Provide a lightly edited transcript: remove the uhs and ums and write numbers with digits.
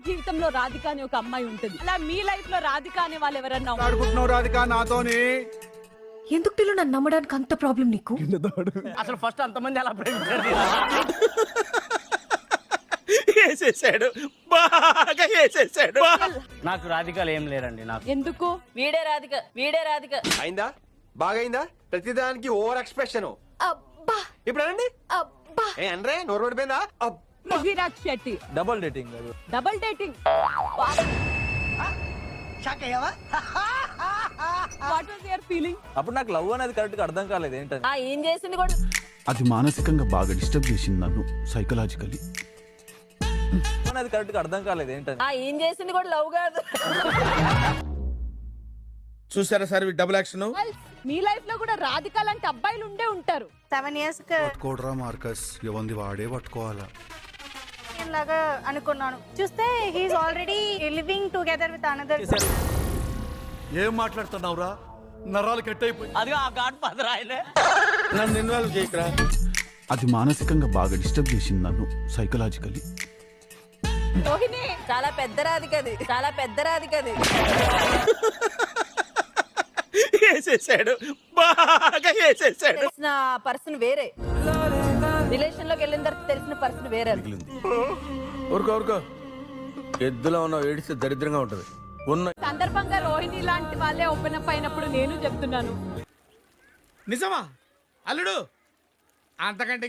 జీవితంలో రాధిక అని ఒక అమ్మాయి ఉంటుంది. అలా మీ లైఫ్ లో రాధిక అనే వాళ్ళు ఎవరన్నా ఆడుకుంటున్నావు రాధిక నాతోని? ఎందుకు టిల్లు నన్ను నమ్మడానికి అంత ప్రాబ్లం నీకు? అసలు ఫస్ట్ అంతమంది అలా ప్రేమించారు. వేసేసాడు, బాగా వేసేసాడు. నాకు రాధికలు ఏం లేరండి. నాకు ఎందుకు? వీడే రాధిక అయిందా? బాగా అయిందా? ప్రతిదానికి ఓవర్ ఎక్స్ప్రెషన్. అబ్బా ఇప్పుడు అనండి. అబ్బా ఏ అనరే, నోరు పడిపోయిందా? Virat Shetty double dating. Double dating. What was your feeling? అప్పుడు నాకు లవ్ అనేది కరెక్ట్ గా అర్థం కాలేదు ఏంటని. ఏం చేసింది కూడా అది మానసికంగా బాగా డిస్టర్బ్ చేసింది నన్ను సైకలాజికల్లీ. అనేది కరెక్ట్ గా అర్థం కాలేదు ఏంటని. ఏం చేసింది కూడా లవ్ కాదు. చూసారా సార్ డబుల్ యాక్షన్? మీ లైఫ్ లో కూడా రాధిక లాంటి అబ్బాయిలు ఉండే ఉంటారు. 7 years పట్టుకోడరా మార్కస్, ఎవంది వాడే పట్టుకోవాలా లాగా అనుకున్నాను. చూస్తే he's already living together with another. ఏం మాట్లాడుతున్నావురా? నరాలు కట్ అయిపోయి. అదిగా ఆ గాడ్ ఫాదర్ ఆయనే. నన్ను ఇన్వాల్వ్ చేయకురా. అది మానసికంగా బాగా డిస్టర్బ్ చేసింది నన్ను సైకలాజికల్లీ. రోహిణి చాలా పెద్ద రాధికది. వేసేసాడు, బాగా వేసేసాడు. తెలిసిన పర్సన్ వేరే, రిలేషన్ లోకి వెళ్ళిన తర్వాత తెలిసిన పర్సన్ వేరే. ఊరుకో ఎద్దులో ఉన్న ఏడిస్తే దరిద్రంగా ఉంటది. ఉన్న సందర్భంగా రోహిణి లాంటి వాళ్ళే ఓపెన్ అప్ అయినప్పుడు నేను చెప్తున్నాను. నిజమా అల్లుడు? అంతకంటే